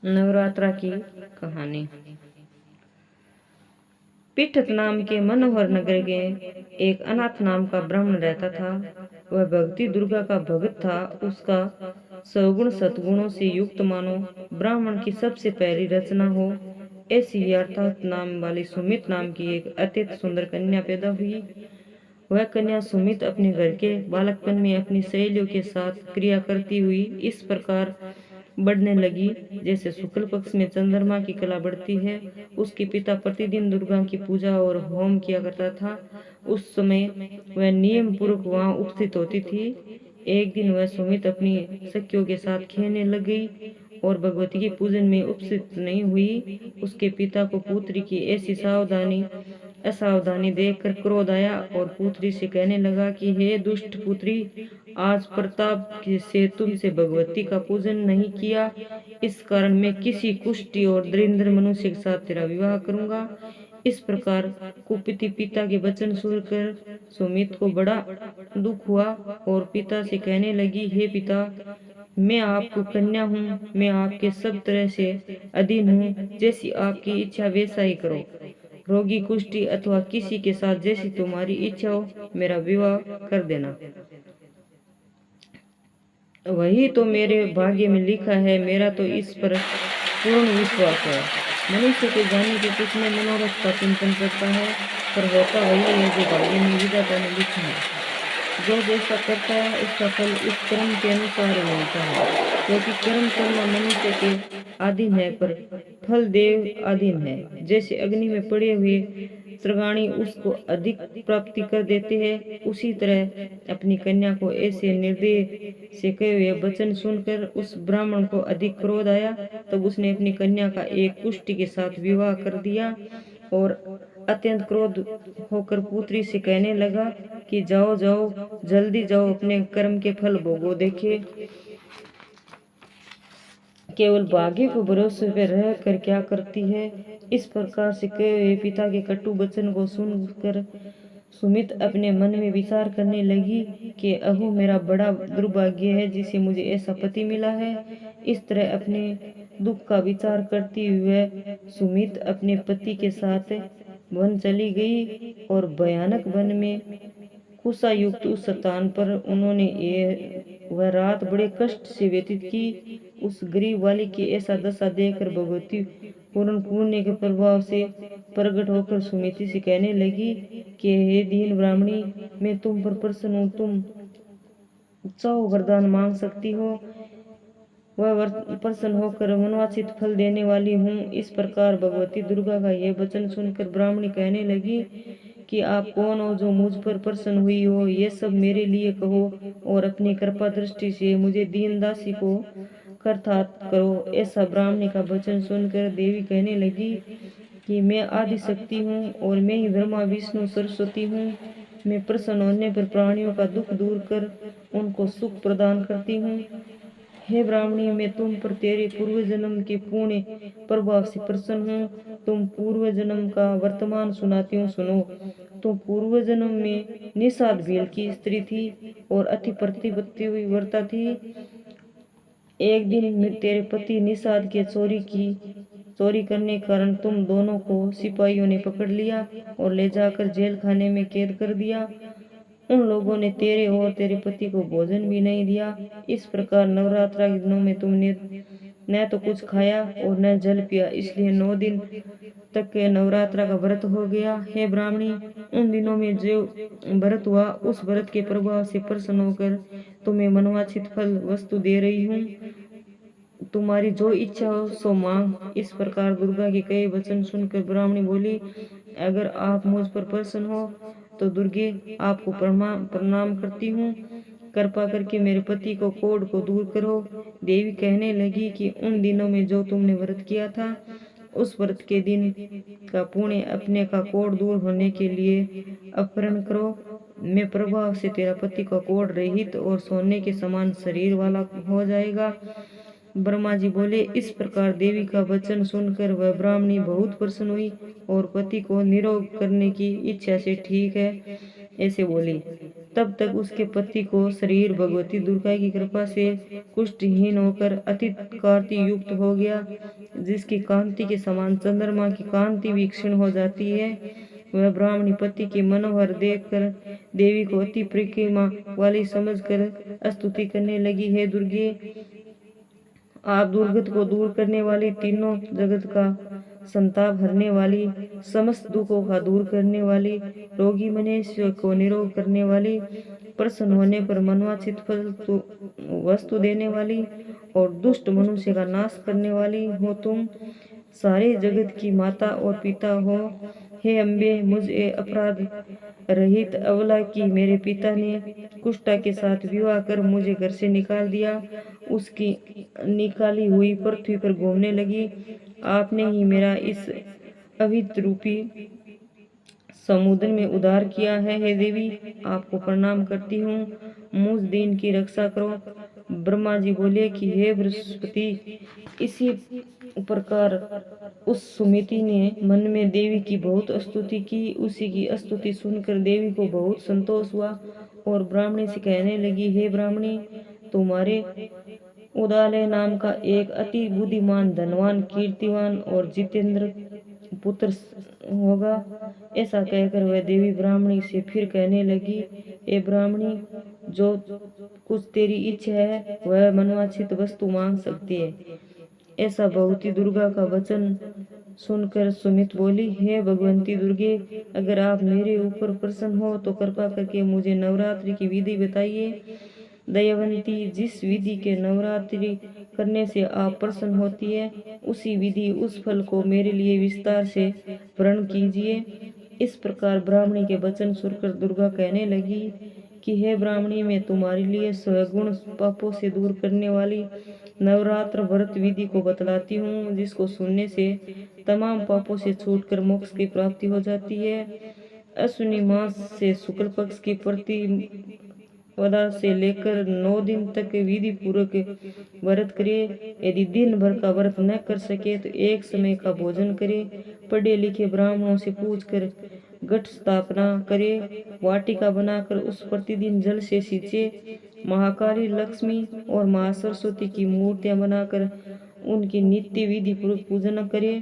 नवरात्रा की कहानी। पीठत नाम के मनोहर नगर के एक अनाथ नाम का ब्राह्मण रहता था। वह भक्ति दुर्गा का भक्त था। उसका सौगुण सतगुणों से युक्त मानो ब्राह्मण की सबसे पहली रचना हो, ऐसी यथार्थ नाम वाली सुमित नाम की एक अत्यंत सुंदर कन्या पैदा हुई। वह कन्या सुमित अपने घर के बालकपन में अपनी सहेलियों के साथ क्रिया करती हुई इस प्रकार बढ़ने लगी जैसे शुक्ल पक्ष में चंद्रमा की कला बढ़ती है। उसके पिता प्रतिदिन दुर्गा की पूजा और होम किया करता था। उस समय वह नियम पूर्वक वहां उपस्थित होती थी। एक दिन वह सुमित अपनी सखियों के साथ खेलने लग गई और भगवती के पूजन में उपस्थित नहीं हुई। उसके पिता को पुत्री की ऐसी असावधानी देखकर क्रोध आया और पुत्री से कहने लगा कि हे दुष्ट पुत्री, आज प्रताप से तुमसे भगवती का पूजन नहीं किया, इस कारण मैं किसी कुष्ठी और दरिद्र मनुष्य के साथ तेरा विवाह करूंगा। इस प्रकार कुपित पिता के वचन सुनकर सुमित को बड़ा दुख हुआ और पिता से कहने लगी, हे पिता, मैं आपको कन्या हूँ, मैं आपके सब तरह से अधीन हूँ, जैसी आपकी इच्छा वैसा ही करो। रोगी कुष्ठी अथवा किसी के साथ जैसी तुम्हारी इच्छा हो, मेरा विवाह कर देना। वही तो मेरे भाग्य में लिखा है, मेरा तो इस पर पूर्ण विश्वास है। मनुष्य के जाने के कुछ में मनोरथ का चिंतन करता है, पर होता वही है जो भाग्य में विधाता ने लिखा है। जो जैसा करता है उसका फल उस कर्म के अनुसार ही मिलता है, क्योंकि कर्म करना मनुष्य के अधीन है पर फल देव अधीन है। जैसे अग्नि में पड़े हुए श्रृगाणी उसको अधिक प्राप्ति कर देते हैं, उसी तरह अपनी कन्या को ऐसे निर्दय से कहे हुए वचन सुनकर उस ब्राह्मण को अधिक क्रोध आया। तब उसने अपनी कन्या का एक कुष्ठी के साथ विवाह कर दिया और अत्यंत क्रोध होकर पुत्री से कहने लगा कि जाओ जाओ, जल्दी जाओ, अपने कर्म के फल भोगो। देखे केवल भाग्य को भरोसे पे रह कर क्या करती है। इस प्रकार से कहे हुए पिता के कटु वचन को सुनकर सुमित अपने मन में विचार करने लगी कि अहो, मेरा बड़ा दुर्भाग्य है जिसे मुझे ऐसा पति मिला है। इस तरह अपने दुख का विचार करती हुए सुमित अपने पति के साथ वन चली गई और भयानक वन में कुशा युक्त उस स्थान पर उन्होंने वह रात बड़े कष्ट से व्यतीत की। उस गरीब वाली की ऐसा दशा देखकर भगवती पूर्ण पुण्य के प्रभाव से प्रकट होकर सुमिति से कहने लगी कि हे दीन ब्राह्मणी, मैं तुम पर प्रसन्न हूँ, तुम चाहो वरदान मांग सकती हो, वह प्रसन्न होकर मनवांछित फल देने वाली हूँ। इस प्रकार भगवती दुर्गा का यह वचन सुनकर ब्राह्मणी कहने लगी कि आप कौन हो जो मुझ पर प्रसन्न हुई हो, ये सब मेरे लिए कहो और अपनी कृपा दृष्टि से मुझे दीन दासी को करतार्थ करो। ऐसा ब्राह्मणी का वचन सुनकर देवी कहने लगी कि मैं आदि शक्ति हूँ और मैं ही ब्रह्मा विष्णु सरस्वती हूँ। मैं प्रसन्न होने पर प्राणियों का दुख दूर कर उनको सुख प्रदान करती हूँ। हे ब्राह्मणी, मैं तुम पर तेरे पूर्व जन्म के पुण्य प्रभाव से प्रसन्न हूँ। तुम पूर्व जन्म का वर्तमान सुनाती हूँ, सुनो। तुम पूर्व जन्म में निषाद भील की स्त्री थी और अति प्रतिपत्ति हुई व्रता थी। एक दिन तेरे पति निषाद के चोरी करने के कारण तुम दोनों को सिपाहियों ने पकड़ लिया और ले जाकर जेल खाने में कैद कर दिया। उन लोगों ने तेरे और तेरे पति को भोजन भी नहीं दिया। इस प्रकार नवरात्रा के दिनों में तुमने न तो कुछ खाया और न जल पिया, इसलिए 9 दिन तक के नवरात्रा का व्रत हो गया। हे ब्राह्मणी, उन दिनों में जो व्रत हुआ उस व्रत के प्रभाव से प्रसन्न होकर तुम्हें मनवांछित फल वस्तु दे रही हूँ। तुम्हारी जो इच्छा हो सो मांग। इस प्रकार दुर्गा के कई वचन सुनकर ब्राह्मणी बोली, अगर आप मुझ पर प्रसन्न हो तो दुर्गे, आपको प्रणाम करती हूँ। कृपा करके मेरे पति को कोढ़ को दूर करो। देवी कहने लगी कि उन दिनों में जो तुमने व्रत किया था उस व्रत के दिन का पुण्य अपने का कोढ़ दूर होने के लिए अर्पण करो। मैं प्रभाव से तेरा पति का कोढ़ रहित और सोने के समान शरीर वाला हो जाएगा। ब्रह्मा जी बोले। इस प्रकार देवी का वचन सुनकर वह ब्राह्मणी बहुत प्रसन्न हुई और पति को निरोग करने की इच्छा से ठीक है ऐसे बोली। तब तक उसके पति को शरीर भगवती दुर्गा की कृपा से कुष्ठहीन होकर अति कांति युक्त हो गया, जिसकी कांति के समान चंद्रमा की कांति भी क्षीण हो जाती है। वह ब्राह्मणी पति की मनोहर देखकर देवी को अति प्रियमा वाली समझकर स्तुति करने लगी। हे दुर्गे, आप दुर्गत को दूर करने वाली, तीनों जगत का संताप हरने वाली, समस्त दुखों का दूर करने वाली, रोगी मनुष्य को निरोग करने वाली, प्रसन्न होने पर मनवांछित फल वस्तु देने वाली और दुष्ट मनुष्य का नाश करने वाली हो तुम। सारे जगत की माता और पिता हो। हे अम्बे, मुझे अपराध रहित अबला की मेरे पिता ने कुष्ठा के साथ विवाह कर मुझे घर से निकाल दिया। उसकी निकाली हुई पृथ्वी पर घूमने लगी। आपने ही मेरा इस अभित रूपी समुद्र में उद्धार किया है। हे देवी, आपको प्रणाम करती हूँ, मुझ दीन की रक्षा करो। ब्रह्मा जी बोले कि हे बृहस्पति, इसी प्रकार उस सुमिति ने मन में देवी की बहुत स्तुति की। उसी की स्तुति सुनकर देवी को बहुत संतोष हुआ और ब्राह्मणी से कहने लगी, हे ब्राह्मणी, तुम्हारे उदालय नाम का एक अति बुद्धिमान, धनवान, कीर्तिवान और जितेंद्र पुत्र होगा। ऐसा कहकर वह देवी ब्राह्मणी से फिर कहने लगी, ए ब्राह्मणी, जो कुछ तेरी इच्छा है वह मनवांछित वस्तु मांग सकती है। ऐसा भगवती दुर्गा का वचन सुनकर सुमित बोली, हे भगवंती दुर्गे, अगर आप मेरे ऊपर प्रसन्न हो तो कृपा करके मुझे नवरात्रि की विधि बताइए। दयावंती, जिस विधि के नवरात्रि करने से आप प्रसन्न होती है, उसी विधि उस फल को मेरे लिए विस्तार से वर्णन कीजिए। इस प्रकार ब्राह्मणी के वचन सुनकर दुर्गा कहने लगी कि हे ब्राह्मणी, मैं तुम्हारे लिए स्वगुण पापों से दूर करने वाली नवरात्र व्रत विधि को बतलाती हूँ, जिसको सुनने से तमाम पापों से छूटकर मोक्ष की प्राप्ति हो जाती है। अश्विनी मास से शुक्ल पक्ष की प्रतिपदा से लेकर 9 दिन तक विधि पूर्वक व्रत करे। यदि दिन भर का व्रत न कर सके तो एक समय का भोजन करे। पढ़े लिखे ब्राह्मणों से पूछकर घट स्थापना करे। वाटिका बनाकर उस प्रतिदिन जल से सींचे। महाकाली, लक्ष्मी और महासरस्वती की मूर्तियां बनाकर उनकी नित्य विधि पूर्वक पूजन करे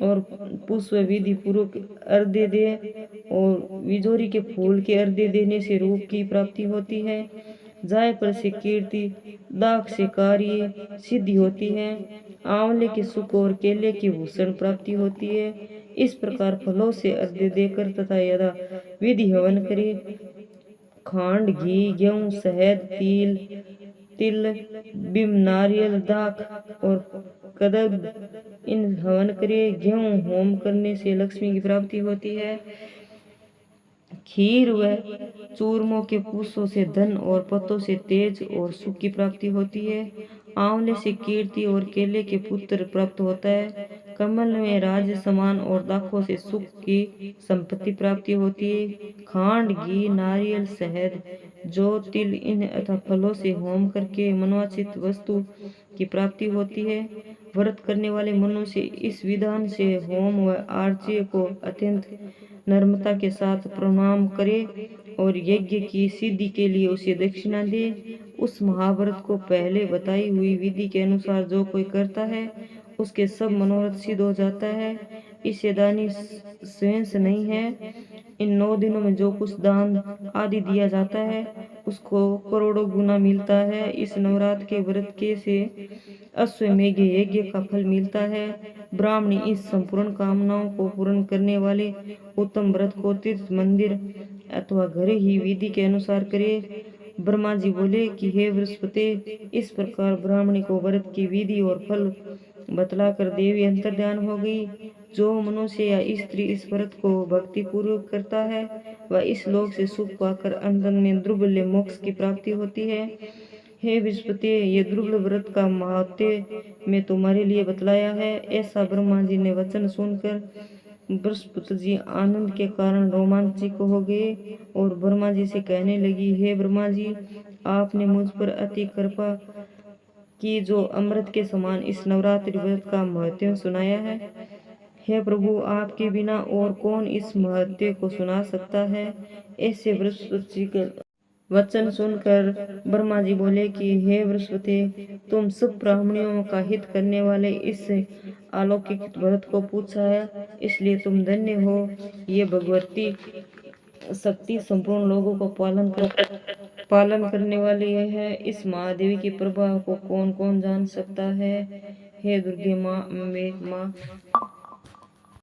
और पुष्प विधि पूर्वक अर्घ्य दे। और विजोरी के फूल के अर्घ्य देने से रूप की प्राप्ति होती है। जायफल से कीर्ति, दाख से कार्य सिद्धि होती है। आंवले के सुख और केले की भूषण प्राप्ति होती है। इस प्रकार फलों से अर्घ्य देकर तथा यदा विधि हवन करे। खांड, घी, गेहूं, शहद, तिल, बिम, नारियल, दाख और कदब इन हवन करे। गेहूं होम करने से लक्ष्मी की प्राप्ति होती है। खीर व चूरमों के पुष्पों से धन और पत्तों से तेज और सुख की प्राप्ति होती है। आंवले से कीर्ति और केले के पुत्र प्राप्त होता है। कमल में राज समान और दाखों से सुख की संपत्ति प्राप्ति होती है। खांड, घी, नारियल, शहद, जौ, तिल इन अथवा फलों से होम करके मनोवांछित वस्तु की प्राप्ति होती है। व्रत करने वाले मनुष्य इस विधान से होम व आर्च्य को अत्यंत नम्रता के साथ प्रणाम करे और यज्ञ की सिद्धि के लिए उसे दक्षिणा दे। उस महाव्रत को पहले बताई हुई विधि के अनुसार जो कोई करता है, उसके सब मनोरथ सिद्ध हो जाता है। इससे दानी स्वयं से नहीं है। इन 9 दिनों में जो कुछ दान आदि दिया जाता है, उसको करोड़ों गुना मिलता है। इस नवरात्र के व्रत के से अश्वमेघ यज्ञ का फल मिलता है। ब्राह्मणी इस संपूर्ण कामनाओं को पूर्ण करने वाले उत्तम व्रत को तीर्थ, मंदिर अथवा घर ही विधि के अनुसार करे। ब्रह्मा जी बोले कि हे बृहस्पति, इस प्रकार ब्राह्मणी को व्रत की विधि और फल बतलाकर देवी अंतर्ध्यान हो गई। जो मनुष्य या स्त्री इस व्रत को भक्ति पूर्वक करता है, वह इस लोक से सुख पाकर अंत में दुर्लभ मोक्ष की प्राप्ति होती है। हे बृहस्पति, ये दुर्लभ व्रत का महत्व मैं तुम्हारे लिए बतलाया है। ऐसा ब्रह्मा जी ने वचन सुनकर बृहस्पति जी आनंद के कारण रोमांचित हो गए और ब्रह्मा जी से कहने लगी, हे ब्रह्मा जी, आपने मुझ पर अति कृपा की जो अमृत के समान इस नवरात्रि व्रत का महत्व सुनाया है। हे प्रभु, आपके बिना और कौन इस महत्व को सुना सकता है। ऐसे बृहस्पति जी वचन सुनकर ब्रह्मा जी बोले कि हे बृहस्पति, तुम सब ब्राह्मणों का हित करने वाले इस अलौकिक व्रत को पूछा है, इसलिए तुम धन्य हो। ये भगवती शक्ति संपूर्ण लोगों को पालन करने वाली है। इस महादेवी के प्रभाव को कौन कौन जान सकता है? हे दुर्गे माँ, अम्बे माँ,